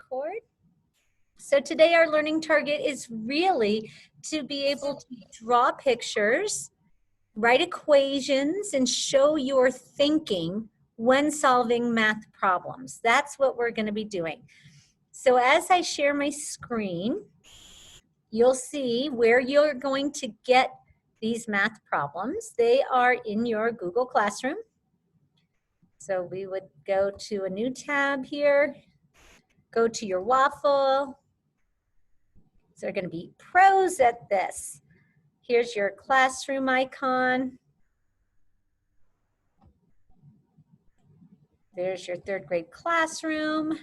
record. So today our learning target is really to be able to draw pictures, write equations, and show your thinking when solving math problems. That's what we're going to be doing. So as I share my screen, you'll see where you're going to get these math problems. They are in your Google Classroom. So we would go to a new tab here, go to your waffle. So they're going to be pros at this. Here's your classroom icon. There's your third grade classroom.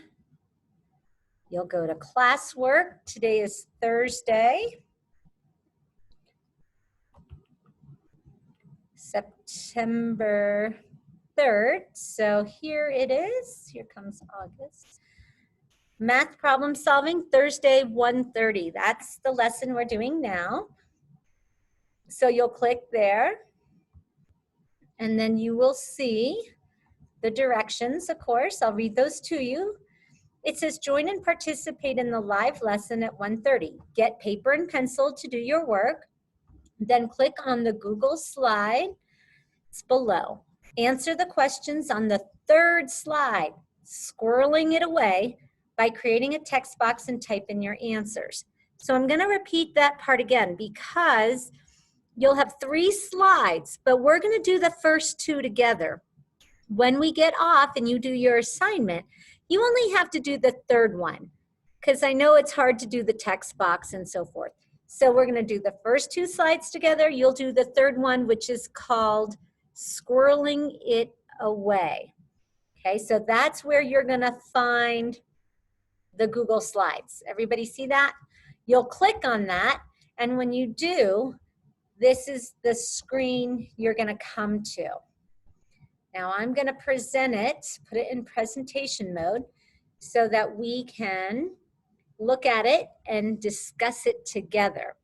You'll go to classwork. Today is Thursday, September 3rd. So here it is. Here comes August. Math problem solving, Thursday, 1:30. That's the lesson we're doing now. So you'll click there, and then you will see the directions, of course. I'll read those to you. It says, join and participate in the live lesson at 1:30. Get paper and pencil to do your work. Then click on the Google slide. It's below. Answer the questions on the third slide, squirreling it away by creating a text box and type in your answers. So I'm going to repeat that part again because you'll have 3 slides, but we're going to do the first 2 together. When we get off and you do your assignment, you only have to do the third one because I know it's hard to do the text box and so forth. So we're going to do the first 2 slides together. You'll do the third one, which is called squirreling it away. Okay, so that's where you're going to find the Google Slides. Everybody see that? You'll click on that, and when you do, this is the screen you're going to come to. Now I'm going to present it, put it in presentation mode so that we can look at it and discuss it together.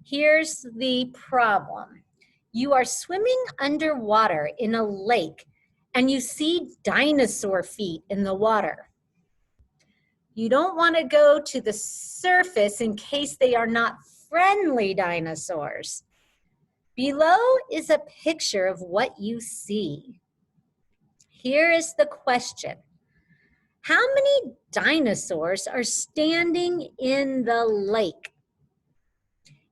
Here's the problem. You are swimming underwater in a lake and you see dinosaur feet in the water. You don't want to go to the surface in case they are not friendly dinosaurs. Below is a picture of what you see. Here is the question. How many dinosaurs are standing in the lake?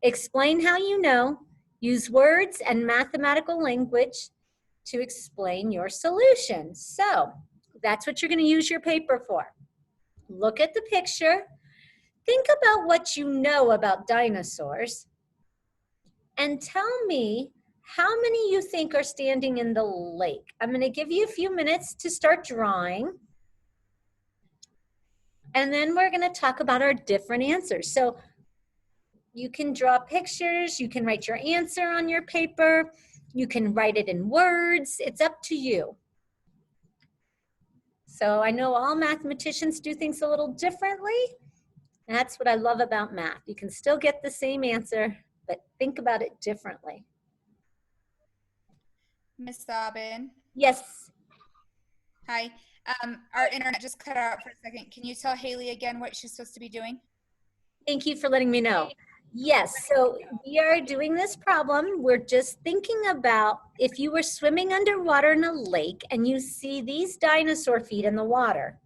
Explain how you know. Use words and mathematical language to explain your solution. So that's what you're going to use your paper for. Look at the picture. Think about what you know about dinosaurs. And tell me how many you think are standing in the lake. I'm going to give you a few minutes to start drawing. And then we're going to talk about our different answers. So you can draw pictures, you can write your answer on your paper, you can write it in words, it's up to you. So I know all mathematicians do things a little differently. That's what I love about math. You can still get the same answer, but think about it differently. Miss Dobbin. Yes. Hi. Our internet just cut out for a second. Can you tell Haley again what she's supposed to be doing? Thank you for letting me know. Yes, so we are doing this problem. We're just thinking about if you were swimming underwater in a lake and you see these dinosaur feet in the water.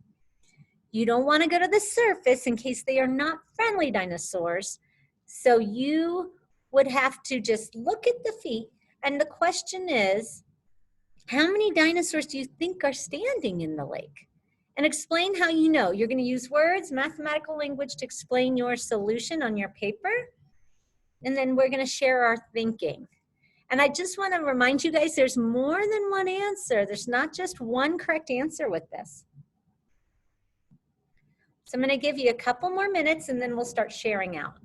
You don't want to go to the surface in case they are not friendly dinosaurs. So you would have to just look at the feet. And the question is, how many dinosaurs do you think are standing in the lake? And explain how you know. You're going to use words, mathematical language to explain your solution on your paper. And then we're going to share our thinking. And I just want to remind you guys, there's more than one answer. There's not just one correct answer with this. So I'm going to give you a couple more minutes and then we'll start sharing out.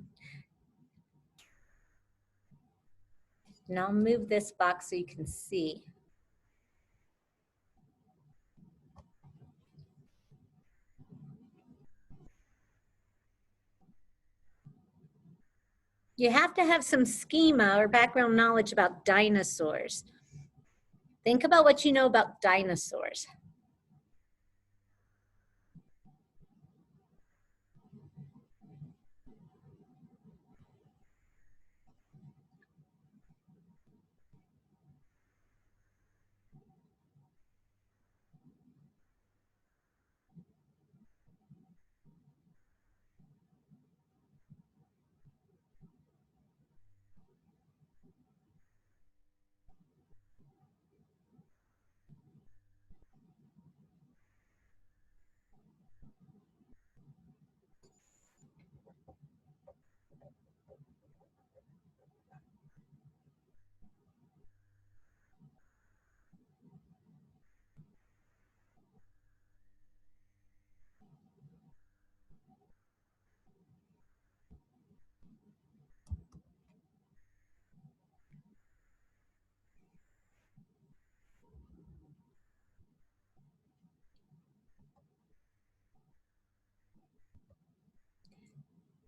And I'll move this box so you can see. You have to have some schema or background knowledge about dinosaurs. Think about what you know about dinosaurs.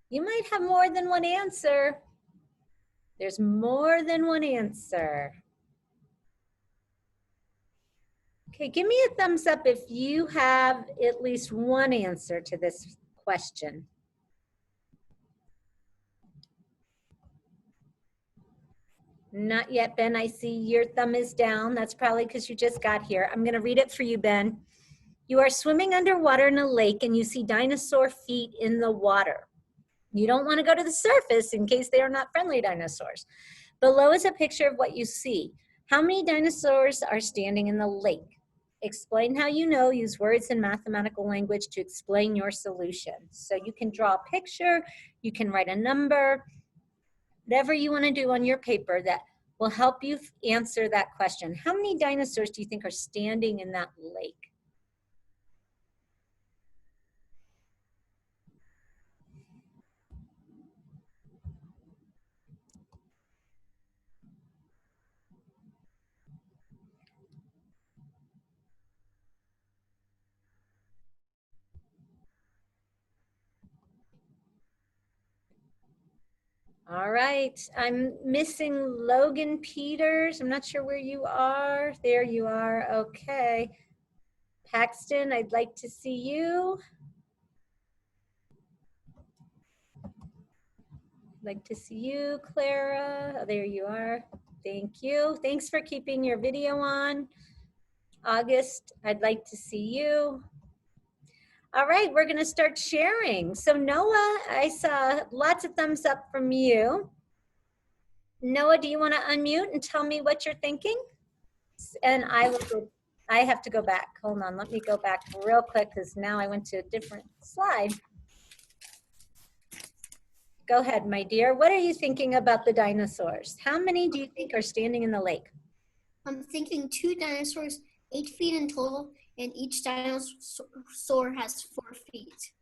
You might have more than one answer. There's more than one answer. Okay, give me a thumbs up if you have at least one answer to this question. Not yet, Ben. I see your thumb is down. That's probably because you just got here. I'm going to read it for you, Ben. You are swimming underwater in a lake and you see dinosaur feet in the water. You don't want to go to the surface in case they are not friendly dinosaurs. Below is a picture of what you see. How many dinosaurs are standing in the lake? Explain how you know. Use words in mathematical language to explain your solution. So you can draw a picture, you can write a number, whatever you want to do on your paper that will help you answer that question. How many dinosaurs do you think are standing in that lake? All right, I'm missing Logan Peters. I'm not sure where you are. There you are, okay. Paxton, I'd like to see you. Like to see you, Clara. Oh, there you are. Thank you. Thanks for keeping your video on. August, I'd like to see you. All right, we're gonna start sharing. So Noah, I saw lots of thumbs up from you. Noah, do you wanna unmute and tell me what you're thinking? And I have to go back. Hold on, let me go back real quick because now I went to a different slide. Go ahead, my dear. What are you thinking about the dinosaurs? How many do you think are standing in the lake? I'm thinking 2 dinosaurs, 8 feet in total, and each dinosaur has 4 feet.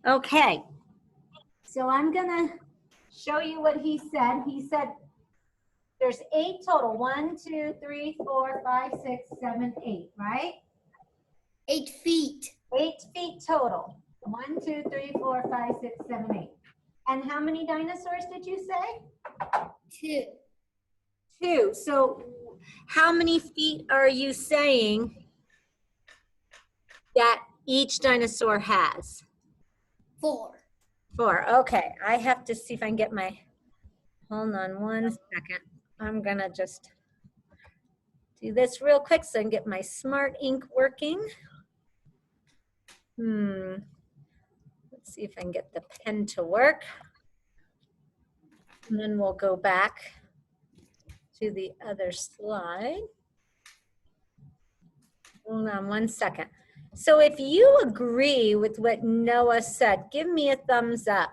Okay, so I'm gonna show you what he said. He said there's 8 total. 1, 2, 3, 4, 5, 6, 7, 8, right? 8 feet. 8 feet total. 1, 2, 3, 4, 5, 6, 7, 8. And how many dinosaurs did you say? 2. 2. So how many feet are you saying that each dinosaur has? 4. 4. Okay, I have to see if I can get my, hold on one second. I'm gonna just do this real quick so I can get my smart ink working. Let's see if I can get the pen to work. And then we'll go back to the other slide. Hold on one second. So if you agree with what Noah said, give me a thumbs up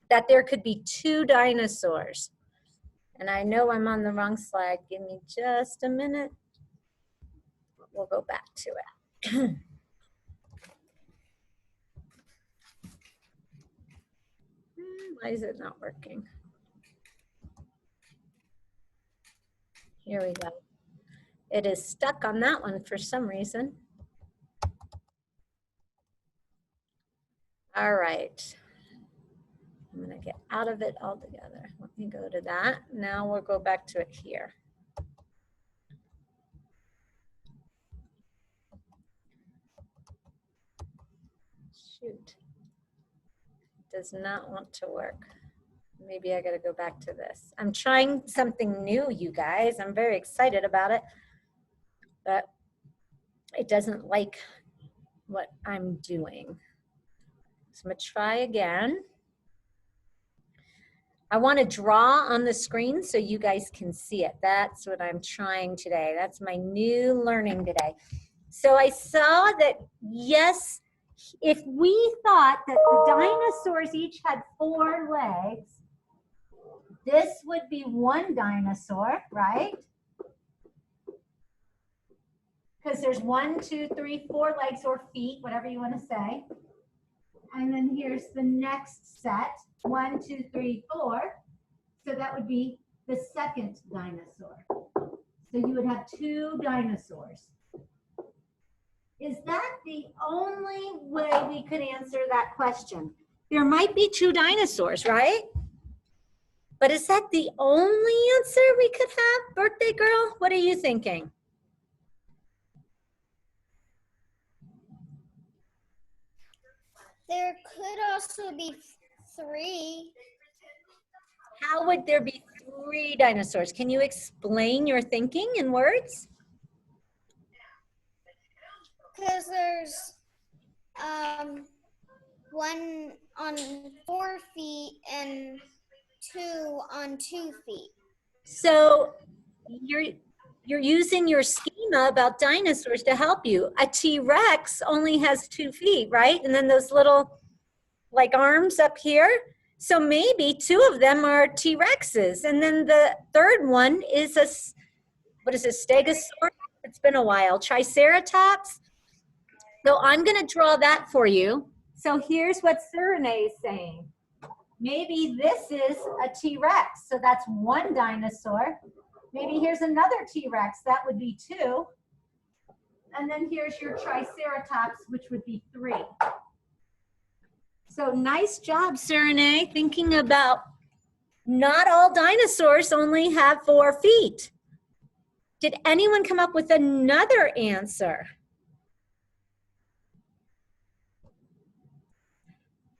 that there could be 2 dinosaurs. And I know I'm on the wrong slide. Give me just a minute. We'll go back to it. Why is it not working? Here we go. It is stuck on that one for some reason. All right. I'm gonna get out of it altogether. Let me go to that. Now we'll go back to it here. Shoot. Does not want to work. Maybe I gotta go back to this. I'm trying something new, you guys. I'm very excited about it, but it doesn't like what I'm doing. So I'm gonna try again. I wanna draw on the screen so you guys can see it. That's what I'm trying today. That's my new learning today. So I saw that, yes, if we thought that the dinosaurs each had 4 legs, this would be 1 dinosaur, right? Because there's 1, 2, 3, 4 legs or feet, whatever you want to say. And then here's the next set, 1, 2, 3, 4. So that would be the second dinosaur. So you would have 2 dinosaurs. Is that the only way we could answer that question? There might be two dinosaurs, right? But is that the only answer we could have, birthday girl? What are you thinking? There could also be 3. How would there be 3 dinosaurs? Can you explain your thinking in words? Because there's one on 4 feet and 2 on 2 feet. So you're using your schema about dinosaurs to help you. A T-Rex only has 2 feet, right? And then those little like arms up here. So maybe 2 of them are T-Rexes. And then the third one is what is a stegosaurus? It's been a while. Triceratops. So I'm going to draw that for you. So here's what Serene is saying. Maybe this is a T-Rex. So that's 1 dinosaur. Maybe here's another T-Rex. That would be 2. And then here's your Triceratops, which would be 3. So nice job, Serene, thinking about not all dinosaurs only have 4 feet. Did anyone come up with another answer?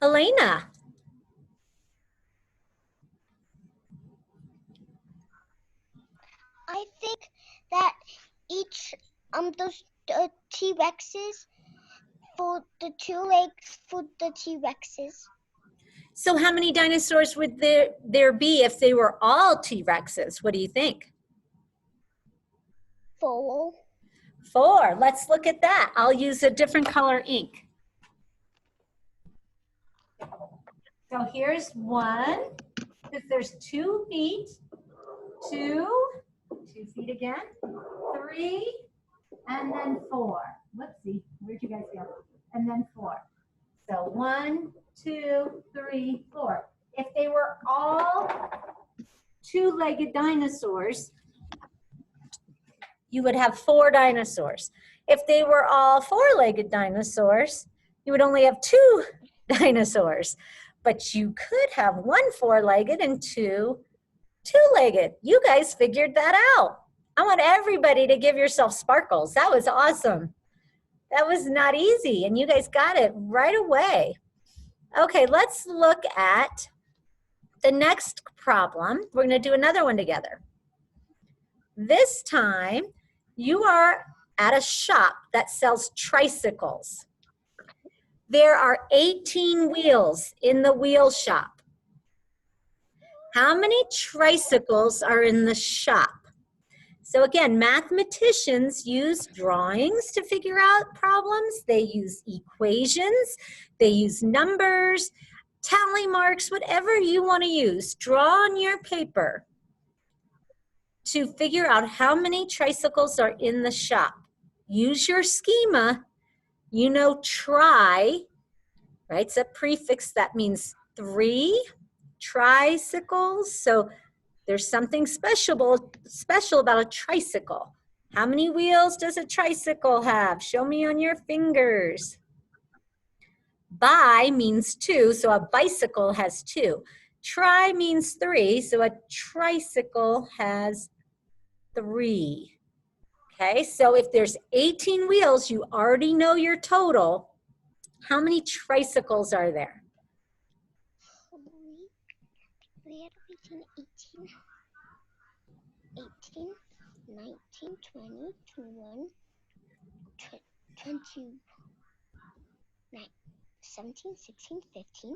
Elena. I think that each those T-Rexes for the 2 legs for the T-Rexes. So how many dinosaurs would there be if they were all T-Rexes? What do you think? 4. 4. Let's look at that. I'll use a different color ink. So here's 1, because there's 2 feet, 2 feet again, 3, and then 4. Whoopsie, where'd you guys go? And then 4. So 1, 2, 3, 4. If they were all 2-legged dinosaurs, you would have 4 dinosaurs. If they were all 4-legged dinosaurs, you would only have 2 dinosaurs. But you could have 1 4-legged and 2 2-legged. You guys figured that out. I want everybody to give yourself sparkles. That was awesome. That was not easy, and you guys got it right away. Okay, let's look at the next problem. We're going to do another one together. This time, you are at a shop that sells tricycles. There are 18 wheels in the wheel shop. How many tricycles are in the shop? So again, mathematicians use drawings to figure out problems. They use equations, they use numbers, tally marks, whatever you want to use. Draw on your paper to figure out how many tricycles are in the shop. Use your schema. You know tri, right? It's a prefix that means 3 tricycles. So there's something special about a tricycle. How many wheels does a tricycle have? Show me on your fingers. Bi means 2, so a bicycle has 2. Tri means 3, so a tricycle has 3. Okay, so if there's 18 wheels, you already know your total. How many tricycles are there? We had 18, 19, 20, 21, 22, 17, 16, 15.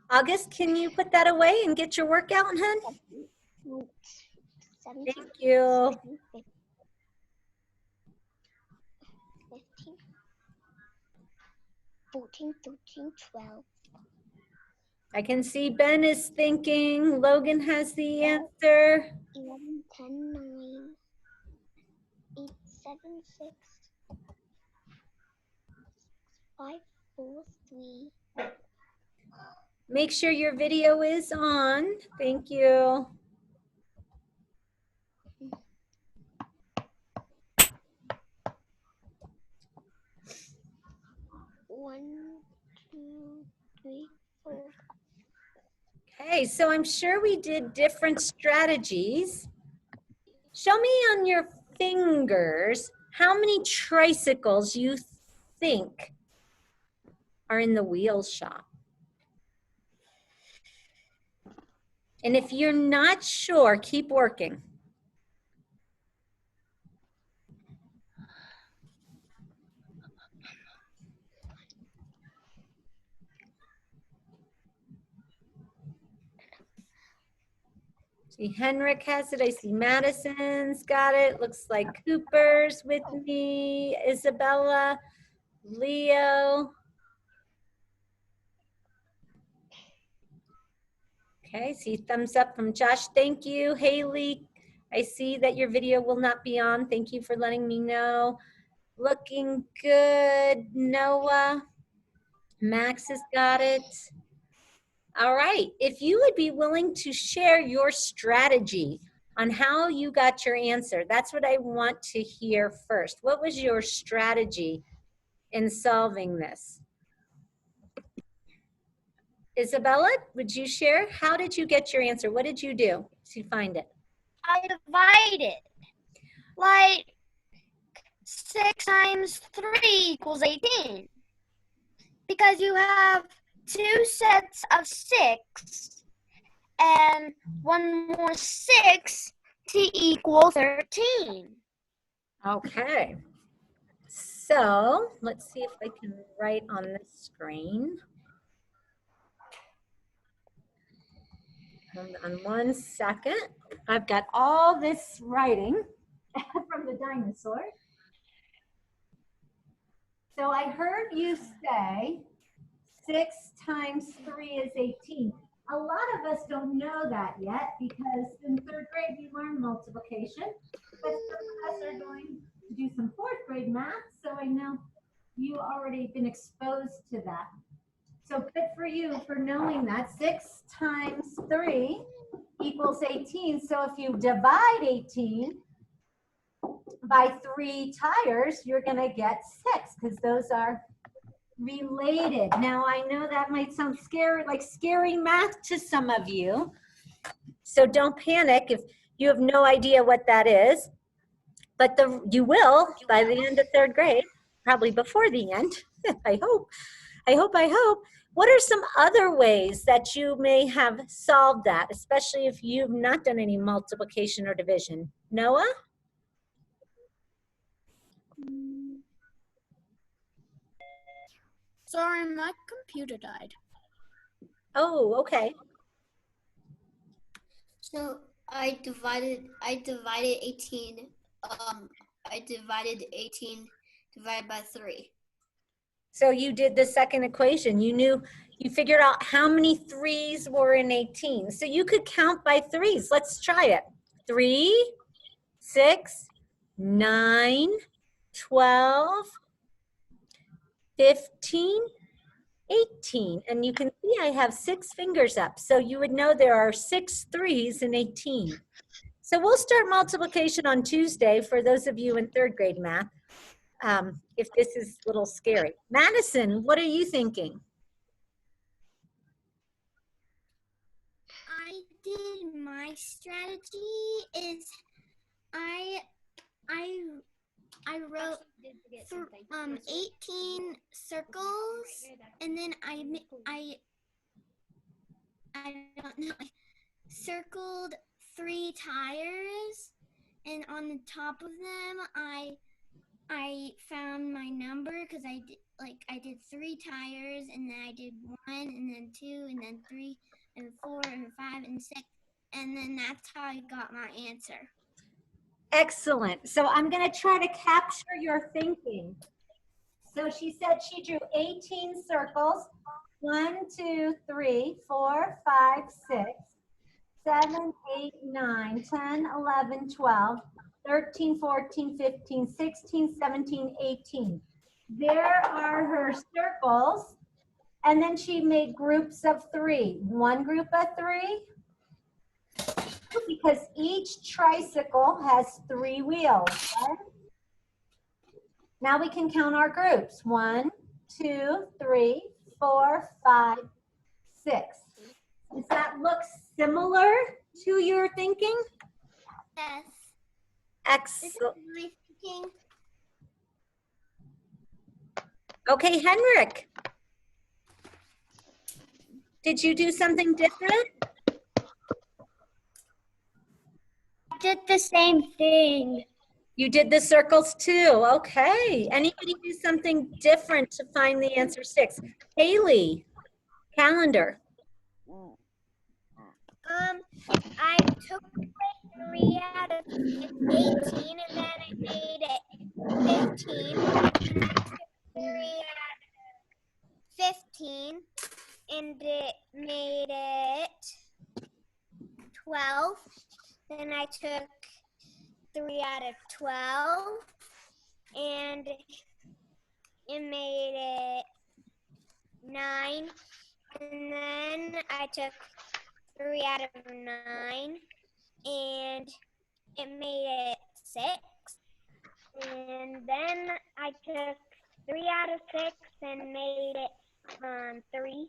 August, can you put that away and get your workout, hun? 17, Thank you. 15, 14, 13, 12. I can see Ben is thinking. Logan has the answer. 11, 10, 9, 8, 7, 6, 5, 4, 3, Make sure your video is on. Thank you. One, two, three, four. Okay, so I'm sure we did different strategies. Show me on your fingers how many tricycles you think are in the wheel shop. And if you're not sure, keep working. See, Henrik has it. I see Madison's got it. Looks like Cooper's with me. Isabella, Leo. Okay, see thumbs up from Josh. Thank you. Haley, I see that your video will not be on. Thank you for letting me know. Looking good. Noah. Max has got it. All right. If you would be willing to share your strategy on how you got your answer, that's what I want to hear first. What was your strategy in solving this? Isabella, would you share? How did you get your answer? What did you do to find it? I divided. Like 6 times 3 equals 18. Because you have 2 sets of 6 and one more 6 to equal 13. Okay. So let's see if I can write on this screen. Hold on one second. I've got all this writing from the dinosaur. So I heard you say 6 times 3 is 18. A lot of us don't know that yet because in 3rd grade we learned multiplication, but some of us are going to do some 4th grade math, so I know you already been exposed to that. So good for you for knowing that 6 times 3 equals 18. So if you divide 18 by 3 tires, you're going to get 6 because those are related. Now I know that might sound scary, like scary math to some of you. So don't panic if you have no idea what that is, but you will by the end of 3rd grade, probably before the end. I hope. What are some other ways that you may have solved that, especially if you've not done any multiplication or division? Noah? Sorry, my computer died. Oh, okay. So I divided 18. I divided 18 divided by 3. So you did the second equation. You figured out how many 3s were in 18. So you could count by 3s. Let's try it. 3, 6, 9, 12, 15, 18. And you can see I have 6 fingers up. So you would know there are 6 3s in 18. So we'll start multiplication on Tuesday for those of you in 3rd grade math. If this is a little scary. Madison, what are you thinking? I did my strategy is I wrote 18 circles and then I don't know, I circled 3 tires, and on the top of them I found my number because I did 3 tires, and then I did 1 and then 2 and then 3 and 4 and 5 and 6, and then that's how I got my answer. Excellent. So I'm going to try to capture your thinking. So she said she drew 18 circles. 1, 2, 3, 4, 5, 6, 7, 8, 9, 10, 11, 12, 13, 14, 15, 16, 17, 18. There are her circles. And then she made groups of 3. One group of 3, because each tricycle has 3 wheels, right? Now we can count our groups. 1, 2, 3, 4, 5, 6. Does that look similar to your thinking? Yes. This is Excellent. my thinking. Okay, Henrik. Did you do something different? I did the same thing. You did the circles too. Okay. Anybody do something different to find the answer 6? Haley, calendar. I took away 3 out of 18, and then it made it 15. And I took 3 out of 15, and it made it 12. Then I took 3 out of 12, and it made it 9. And then I took 3 out of 9, and it made it 6. And then I took 3 out of 6 and made it 3.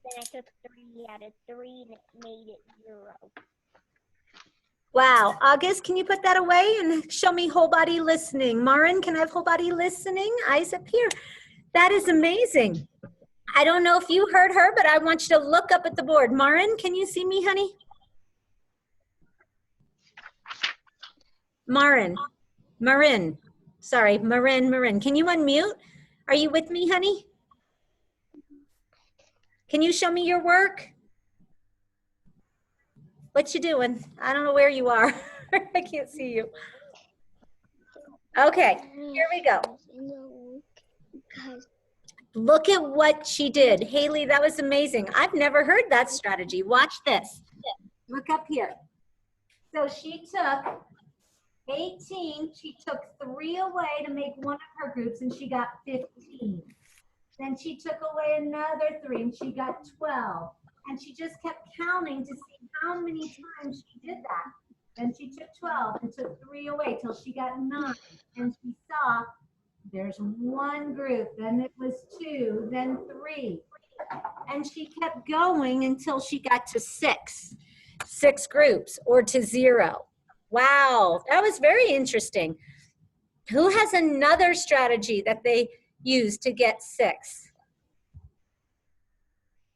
Then I took 3 out of 3 and it made it 0. Wow. August, can you put that away and show me whole body listening? Marin, can I have whole body listening? Eyes up here. That is amazing. I don't know if you heard her, but I want you to look up at the board. Marin, can you see me, honey? Marin. Sorry, Marin. Can you unmute? Are you with me, honey? Can you show me your work? What you doing? I don't know where you are. I can't see you. Okay, here we go. Look at what she did. Haley, that was amazing. I've never heard that strategy. Watch this. Look up here. So she took 18, she took 3 away to make one of her groups, and she got 15. Then she took away another 3, and she got 12. And she just kept counting to see how many times she did that. Then she took 12 and took 3 away till she got 9. And she saw there's 1 group, then it was 2, then 3. And she kept going until she got to 6 groups, or to 0. Wow, that was very interesting. Who has another strategy that they use to get 6?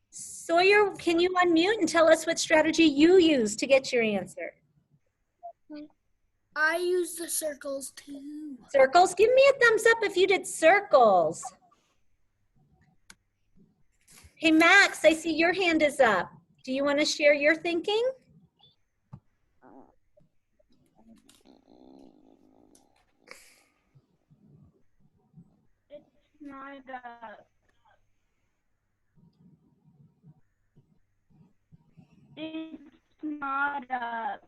Sawyer, can you unmute and tell us what strategy you use to get your answer? I use the circles too. Circles? Give me a thumbs up if you did circles. Hey, Max, I see your hand is up. Do you want to share your thinking? It's not a. It's not a.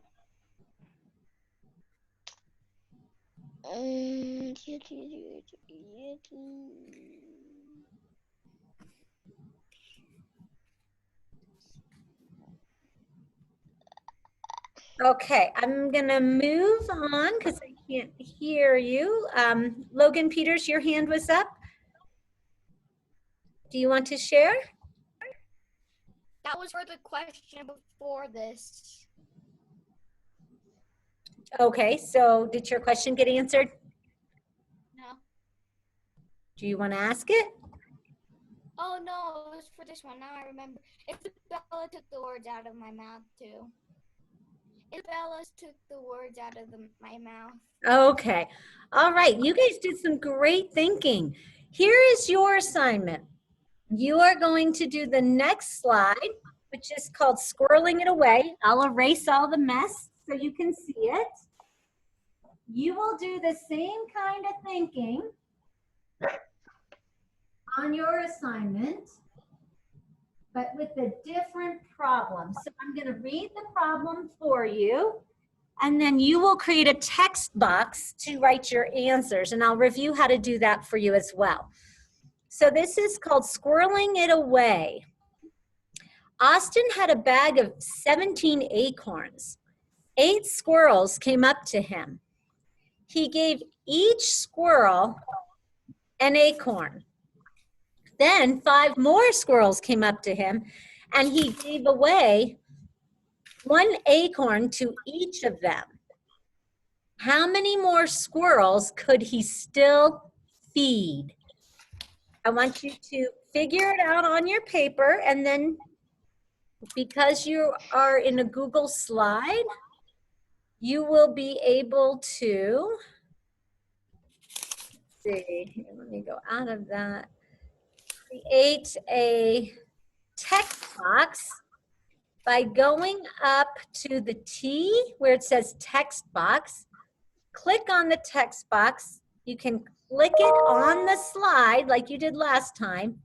Okay, I'm gonna move on because I can't hear you. Logan Peters, your hand was up. Do you want to share? That was for the question before this. Okay, so did your question get answered? No. Do you want to ask it? Oh no, it was for this one. Now I remember. Isabella took the words out of my mouth too. Isabella took the words out of my mouth. Okay, all right, you guys did some great thinking. Here is your assignment. You are going to do the next slide, which is called Squirreling It Away. I'll erase all the mess so you can see it. You will do the same kind of thinking on your assignment, but with a different problem. So I'm going to read the problem for you, and then you will create a text box to write your answers, and I'll review how to do that for you as well. So this is called squirreling it away. Austin had a bag of 17 acorns. 8 squirrels came up to him. He gave each squirrel an acorn. Then 5 more squirrels came up to him, and he gave away 1 acorn to each of them. How many more squirrels could he still feed? I want you to figure it out on your paper, and then because you are in a Google slide, you will be able to, see, let me go out of that, create a text box by going up to the T where it says text box. Click on the text box. You can click it on the slide like you did last time,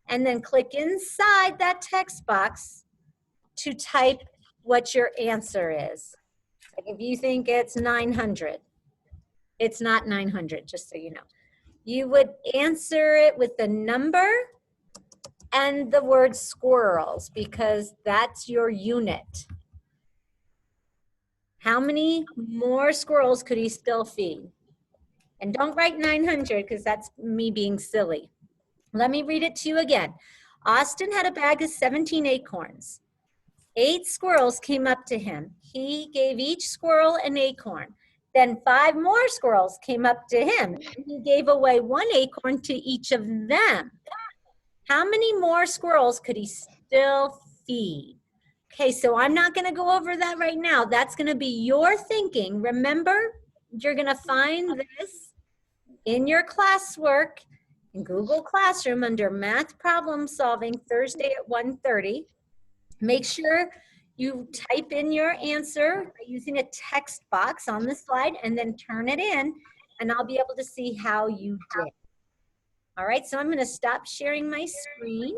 and then click inside that text box to type what your answer is. Like if you think it's 900, it's not 900, just so you know. You would answer it with the number and the word squirrels, because that's your unit. How many more squirrels could he still feed? And don't write 900 because that's me being silly. Let me read it to you again. Austin had a bag of 17 acorns. 8 squirrels came up to him. He gave each squirrel an acorn. Then 5 more squirrels came up to him. He gave away 1 acorn to each of them. How many more squirrels could he still feed? Okay, so I'm not going to go over that right now. That's going to be your thinking. Remember, you're going to find this in your classwork in Google Classroom under Math Problem Solving Thursday at 1:30. Make sure you type in your answer by using a text box on the slide and then turn it in, and I'll be able to see how you did. All right, so I'm going to stop sharing my screen.